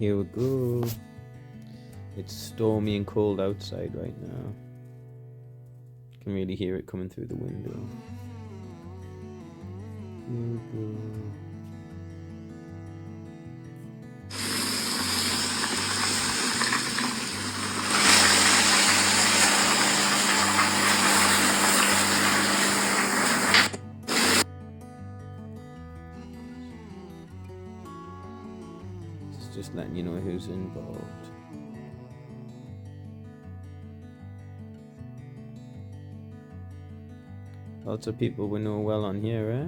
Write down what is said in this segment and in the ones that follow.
Here we go. It's stormy and cold outside right now. You can really hear it coming through the window. Here we go. Just letting you know who's involved. Lots of people we know well on here, eh?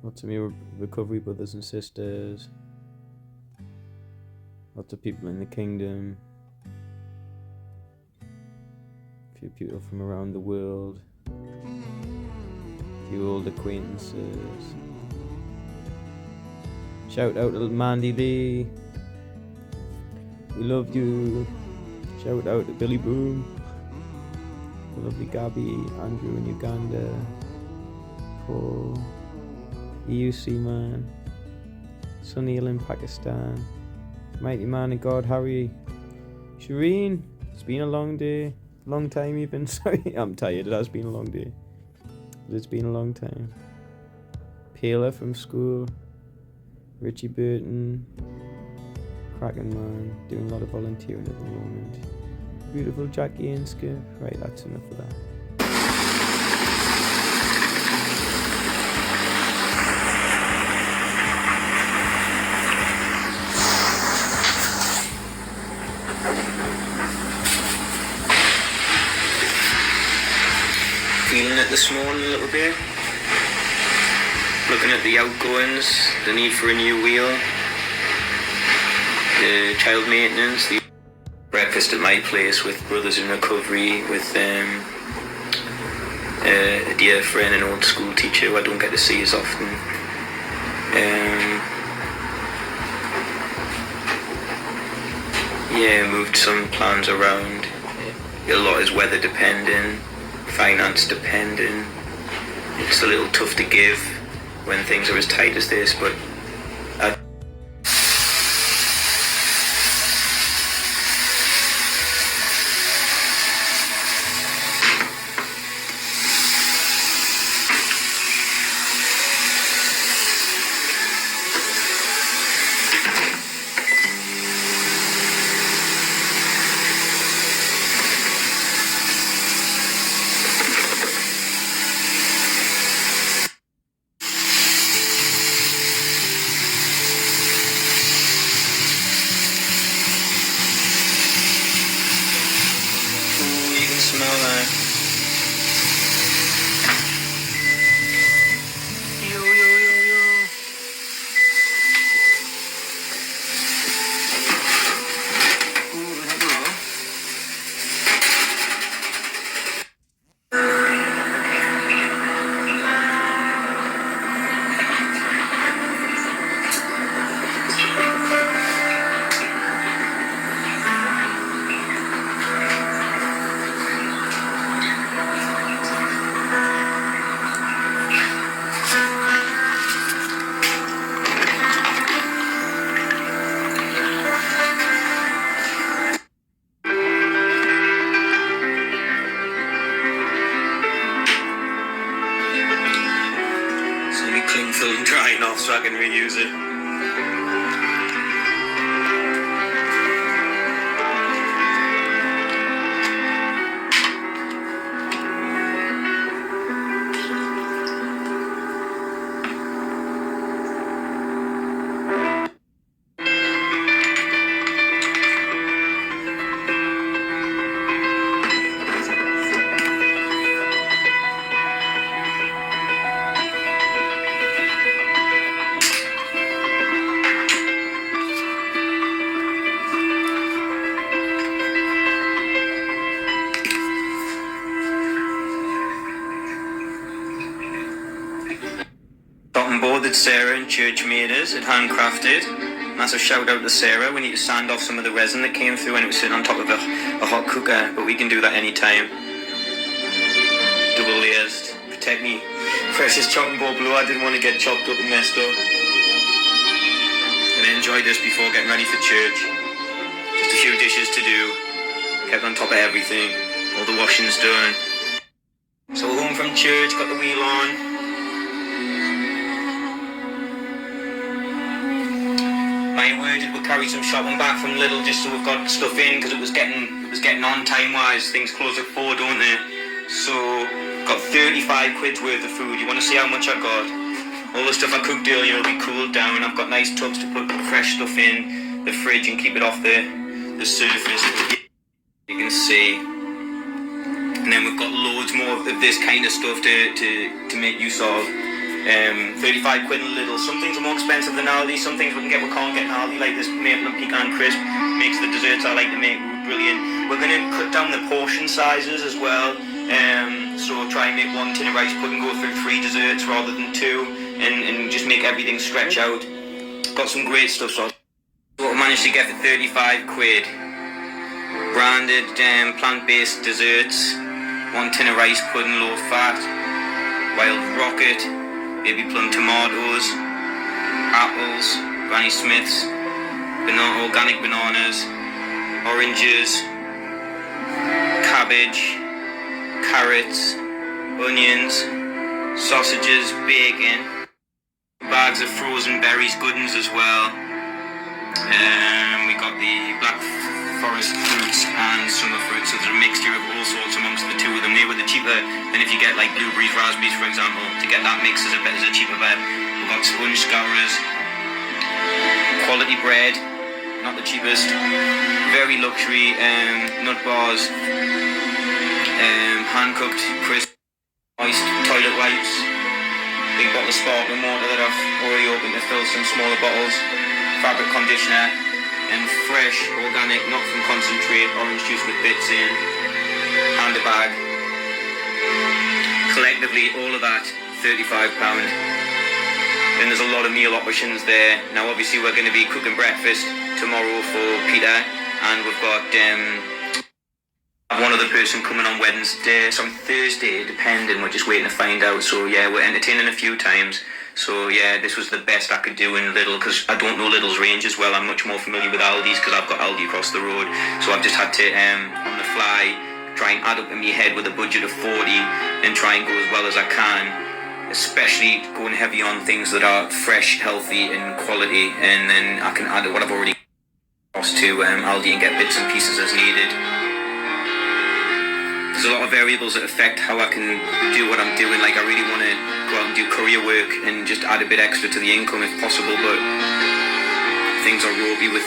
Lots of your recovery brothers and sisters. Lots of people in the kingdom. A few people from around the world. A few old acquaintances. Shout out to Mandy Lee. We love you. Shout out to Billy Boom. The lovely Gabby, Andrew in Uganda. Paul. EUC man. Sunil in Pakistan. Mighty man of God, Harry. Shireen. It's been a long day. Long time even. Sorry, I'm tired. It has been a long day. But it's been a long time. Payla from school. Richie Burton, cracking man, doing a lot of volunteering at the moment. Beautiful Jackie and Skiff. Right, that's enough of that. Feeling it this morning a little bit. Looking at the outgoings, the need for a new wheel, the child maintenance, the breakfast at my place with brothers in recovery, with a dear friend, an old school teacher who I don't get to see as often. Moved some plans around. A lot is weather dependent, finance dependent. It's a little tough to give when things are as tight as this, but smell that. Yo. Cling film drying off so I can reuse it. Board that Sarah and Church made us, it handcrafted. Massive shout out to Sarah. We need to sand off some of the resin that came through when it was sitting on top of a hot cooker, but we can do that anytime. Double layers, protect me precious chopping board blue. I didn't want to get chopped up and messed up. Gonna enjoy this before getting ready for church. Just a few dishes to do. Kept on top of everything. All the washing's done. So we're home from church, got the wheel on. My word, we'll carry some shopping back from Lidl just so we've got stuff in, because it was getting on time-wise. Things close at 4, don't they? So got 35 quid's worth of food. You want to see how much I got? All the stuff I cooked earlier will be cooled down. I've got nice tubs to put fresh stuff in the fridge and keep it off the surface. You can see. And then we've got loads more of this kind of stuff to make use of. 35 quid in Lidl. Some things are more expensive than Aldi. Some things we can't get in Aldi, like this maple and pecan crisp. Makes the desserts I like to make brilliant. We're going to cut down the portion sizes as well. So try and make 1 tin of rice pudding go through 3 desserts rather than 2, and just make everything stretch out. Got some great stuff. So what I managed to get for 35 quid. Branded plant-based desserts. 1 tin of rice pudding, low fat, wild rocket, baby plum tomatoes, apples, Granny Smiths, organic bananas, oranges, cabbage, carrots, onions, sausages, bacon, bags of frozen berries, goodens as well. We got the black forest fruits and summer fruits, so there's a mixture of all sorts amongst the two of them. They were the cheaper than if you get like blueberries, raspberries for example. To get that mix is a cheaper bet. We've got sponge scourers, quality bread, not the cheapest, very luxury nut bars, hand-cooked crisp, iced toilet wipes, big bottle of sparkling water that I've already opened to fill some smaller bottles, fabric conditioner, and fresh, organic, not from concentrate, orange juice with bits in, and a bag. Collectively, all of that, £35. Then there's a lot of meal options there. Now obviously we're going to be cooking breakfast tomorrow for Peter, and we've got one other person coming on Thursday, depending, we're just waiting to find out. So yeah, we're entertaining a few times. So yeah, this was the best I could do in Lidl, because I don't know Lidl's range as well. I'm much more familiar with Aldi's because I've got Aldi across the road. So I've just had to, on the fly, try and add up in my head with a budget of 40 and try and go as well as I can, especially going heavy on things that are fresh, healthy and quality, and then I can add what I've already cost to Aldi and get bits and pieces as needed. There's a lot of variables that affect how I can do what I'm doing. Like I really want to go out and do career work and just add a bit extra to the income if possible, but things are ropey with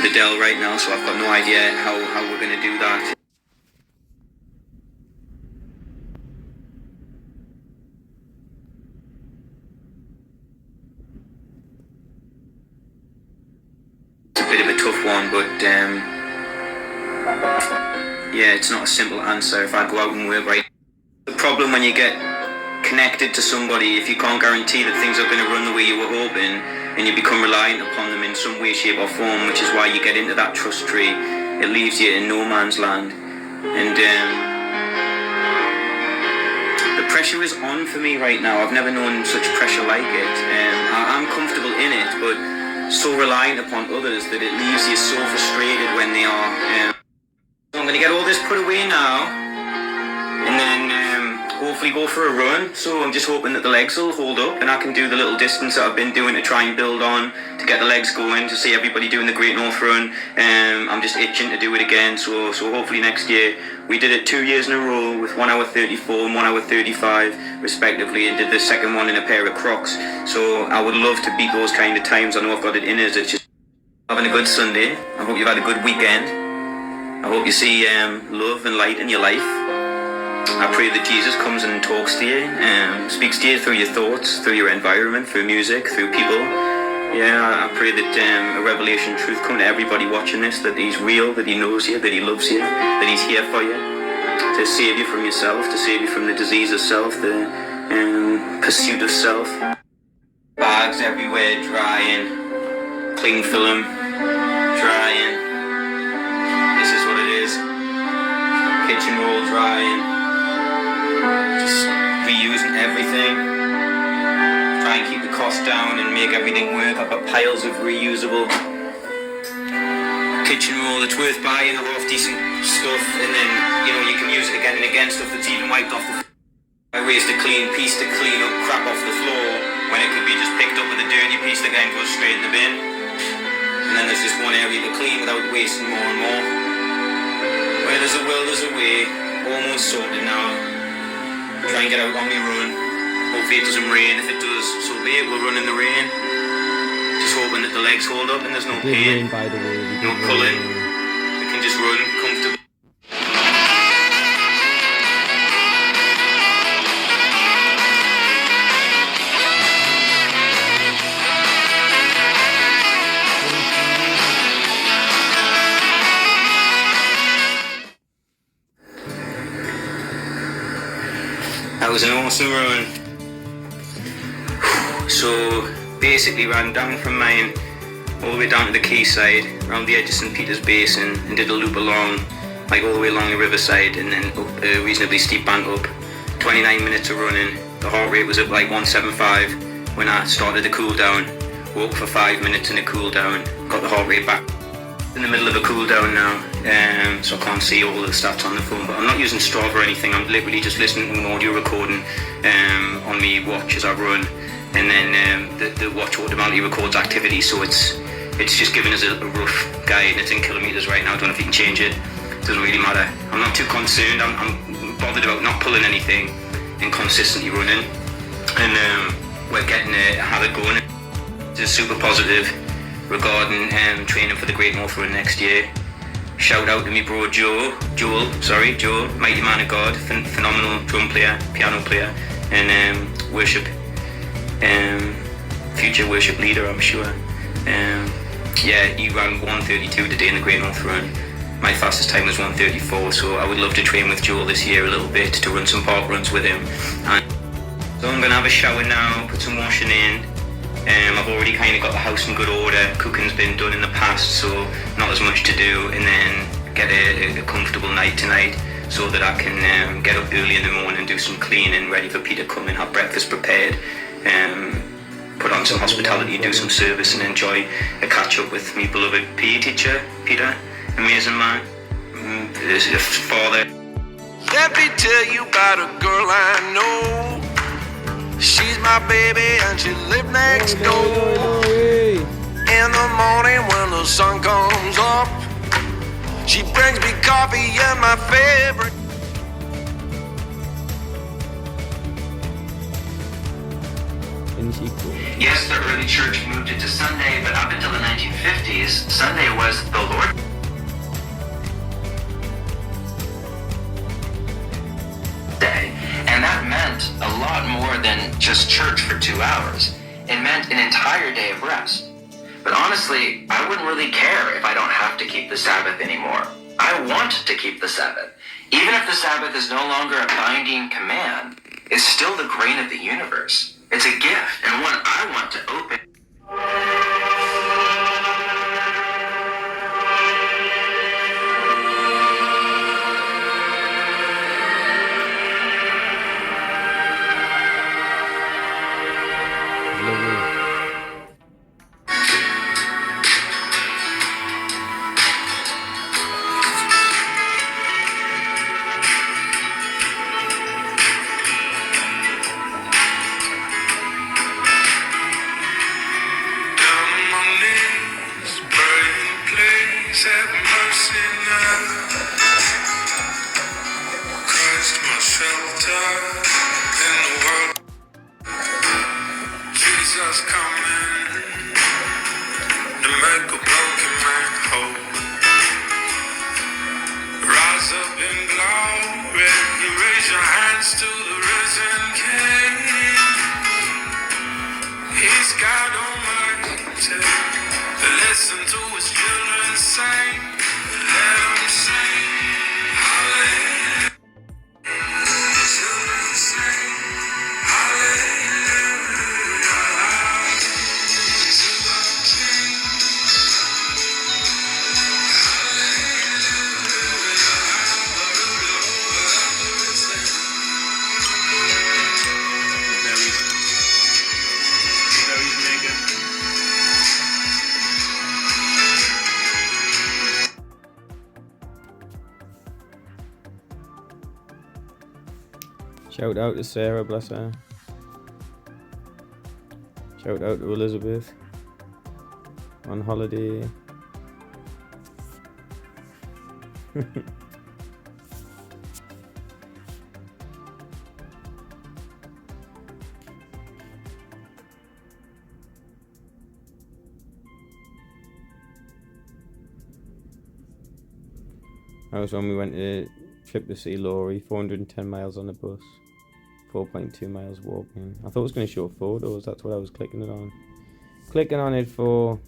Adele right now, so I've got no idea how we're going to do that. It's a bit of a tough one, but yeah, it's not a simple answer if I go out and work right. The problem when you get connected to somebody, if you can't guarantee that things are going to run the way you were hoping, and you become reliant upon them in some way, shape or form, which is why you get into that trust tree. It leaves you in no man's land. And the pressure is on for me right now. I've never known such pressure like it. I'm comfortable in it, but so reliant upon others that it leaves you so frustrated when they are. So I'm going to get all this put away now, and then hopefully go for a run. So I'm just hoping that the legs will hold up and I can do the little distance that I've been doing to try and build on, to get the legs going, to see everybody doing the Great North Run. I'm just itching to do it again, so hopefully next year. We did it 2 years in a row with 1 hour 34 and 1 hour 35 respectively, and did the second one in a pair of Crocs. So I would love to beat those kind of times. I know I've got it in us. It's just having a good Sunday. I hope you've had a good weekend. I hope you see love and light in your life. I pray that Jesus comes and talks to you, speaks to you through your thoughts, through your environment, through music, through people. Yeah, I pray that a revelation truth come to everybody watching this, that he's real, that he knows you, that he loves you, that he's here for you, to save you from yourself, to save you from the disease of self, the pursuit of self. Bags everywhere, drying, cling film, drying. This is what it is. Kitchen roll drying. Just reusing everything. Try and keep the house down and make everything work. I've got piles of reusable kitchen roll that's worth buying, a lot of decent stuff, and then, you know, you can use it again and again, stuff that's even wiped off the floor. I waste a clean piece to clean up crap off the floor when it could be just picked up with a dirty piece that then goes straight in the bin. And then there's just one area to clean without wasting more and more. Where there's a will, there's a way. Almost sorted now. Try and get out on my run. Hopefully it doesn't rain. If it does, so be it. We'll run in the rain. Just hoping that the legs hold up and there's no pain. Rain, by the way. No pulling. We can just run comfortably. That was an awesome run. So basically ran down from mine all the way down to the quayside, around the edge of St. Peter's Basin, and did a loop along, like all the way along the riverside, and then up a reasonably steep bank up. 29 minutes of running. The heart rate was at like 175 when I started the cool down. Walked for 5 minutes in a cool down, got the heart rate back. In the middle of a cool down now, so I can't see all the stats on the phone, but I'm not using Strava or anything. I'm literally just listening to an audio recording on my watch as I run, and then the watch automatically records activity, so it's just giving us a rough guide, and it's in kilometers right now. I don't know if you can change it. It doesn't really matter. I'm not too concerned. I'm bothered about not pulling anything and consistently running, and we're getting a habit going. It's super positive regarding training for the Great North Run next year. Shout out to me bro Joel, mighty man of God, phenomenal drum player, piano player, and future worship leader, I'm sure. He ran 1:32 today in the Great North Run. My fastest time was 1:34, so I would love to train with Joel this year a little bit to run some park runs with him. And so I'm gonna have a shower now, put some washing in. I've already kind of got the house in good order. Cooking's been done in the past, so not as much to do, and then get a comfortable night tonight so that I can get up early in the morning and do some cleaning, ready for Peter to come and have breakfast prepared, put on some hospitality, do some service, and enjoy a catch up with my beloved PE teacher, Peter, amazing man, his father. Let me tell you about a girl I know. She's my baby and she lives next door. In the morning when the sun comes up, she brings me coffee and my favorite. Yes, the early church moved it to Sunday, but up until the 1950s, Sunday was the Lord Day. And that meant a lot more than just church for 2 hours. It meant an entire day of rest. But honestly, I wouldn't really care if I don't have to keep the Sabbath anymore. I want to keep the Sabbath. Even if the Sabbath is no longer a binding command, it's still the grain of the universe. It's a gift, and one I want to open. Very Shout out to Sarah, bless her. Shout out to Elizabeth. On holiday. That was when we went to trip to see Laurie, 410 miles on the bus, 4.2 miles walking. I thought it was going to show photos, that's what I was clicking it on. Clicking on it for...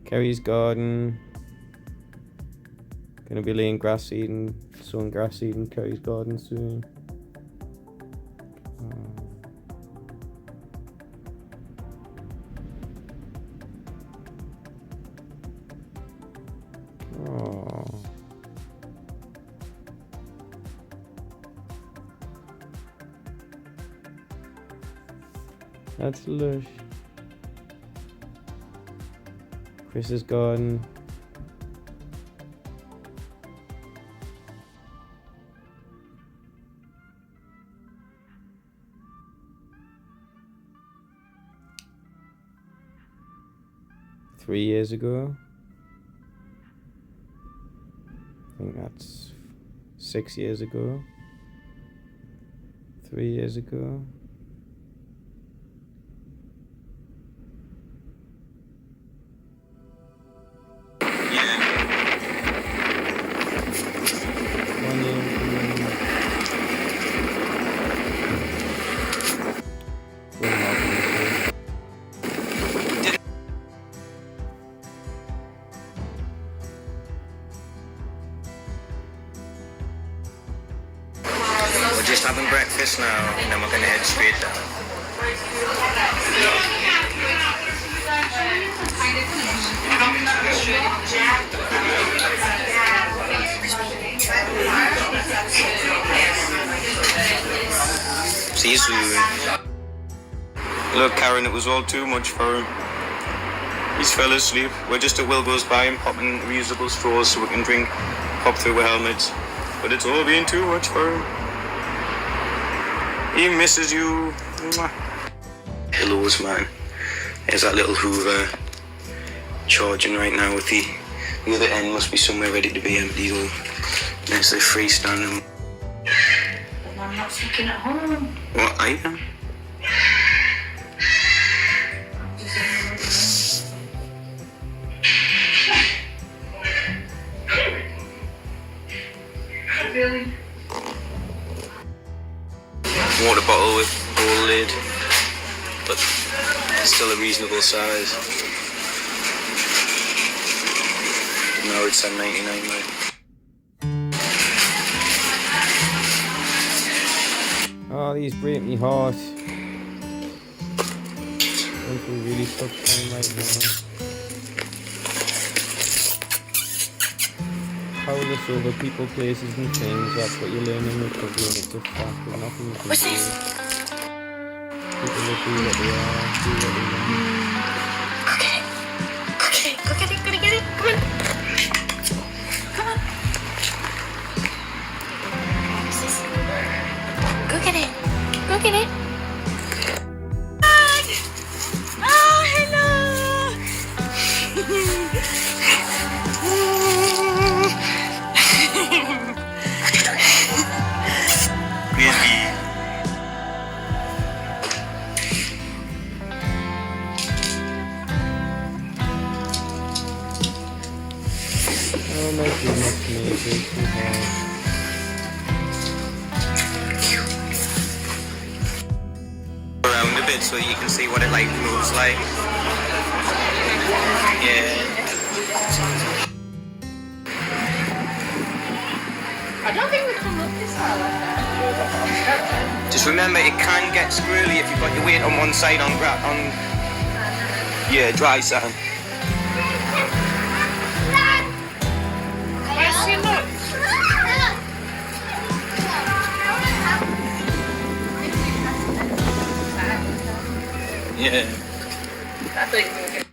Kerry's garden. Gonna be laying grass seed and sowing grass seed in Kerry's garden soon. Oh. That's lush. Chris's garden. Three years ago. I think that's 6 years ago. 3 years ago. We're just having breakfast now, and then we're gonna head straight down. See you soon. Look, Karen, it was all too much for him. He's fell asleep. We're just at Will Goes By and popping reusable straws so we can drink, pop through our helmets. But it's all been too much for him. He misses you. Pillows, man. There's that little Hoover charging right now with the other end must be somewhere ready to be emptied. There's the freestanding. I'm not looking at home. What, I am? Really? Water bottle with full lid, but still a reasonable size. No, it's $7.99, mate. Oh, these break me heart. Going through a really tough time right now. Powerless over people, places and things. That's what you learn in recovery, and it's a fact. There's nothing you can What's do. this? People will do what they are, do what they want. Go get it, go get it. Come on. Come on. What's this? Go get it. Go get it. Oh, hello. Oh my goodness me, it breaks me heart. Around a bit so you can see what it like moves like. Yeah. I don't think we can look this far like that. Just remember, it can get squirrely if you've got your weight on one side on dry sand. Where's she look? Yeah. I thought you were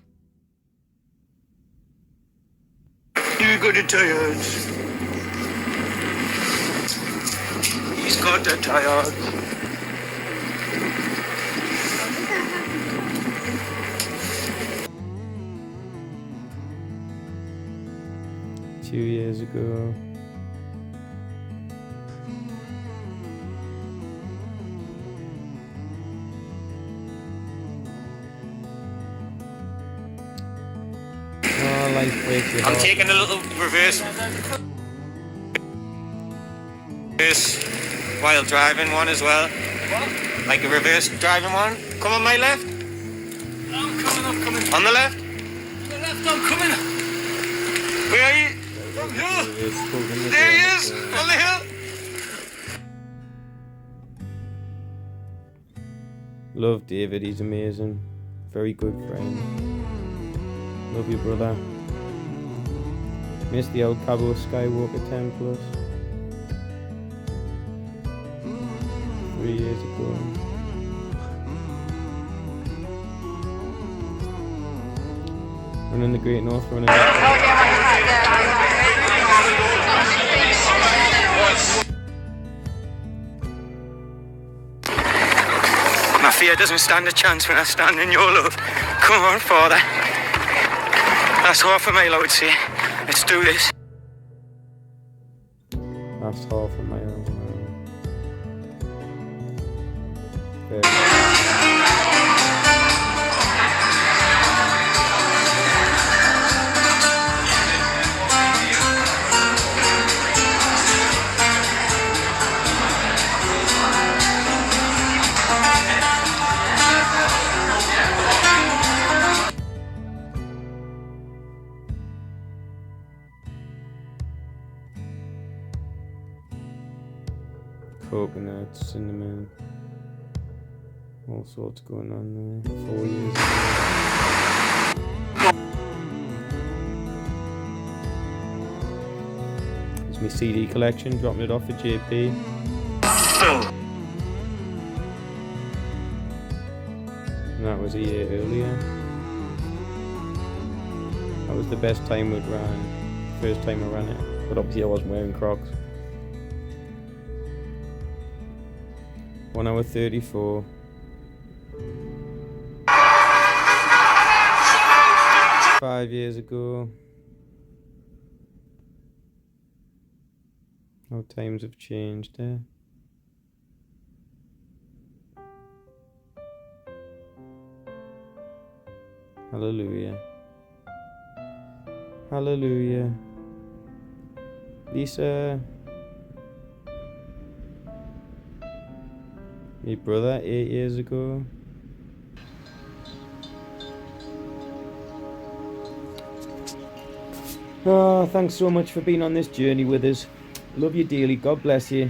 You got the tired. He's got the tired. 2 years ago. Oh, life breaks your I'm heart. taking a little reverse while driving one as well. What? Like a reverse driving one. Come on my left. I'm coming. On the left? On the left, I'm coming. Where are you? From here. There he is, on the hill. Love David, he's amazing. Very good friend. Love you, brother. Missed the old Cabo Skywalker 10 plus. 3 years ago. Running the Great North Running. My fear doesn't stand a chance when I stand in your love. Come on, Father. That's half a mile, I would say. Let's do this. That's half a mile. Coconut, cinnamon, all sorts going on there. 4 years ago. It's my CD collection, dropping it off at JP. And that was a year earlier. That was the best time we'd ran. First time I ran it. But obviously I wasn't wearing Crocs. 1 hour 34. Five years ago. How times have changed there. Hallelujah. Hallelujah. Lisa. My brother, 8 years ago. Oh, thanks so much for being on this journey with us. Love you dearly. God bless you.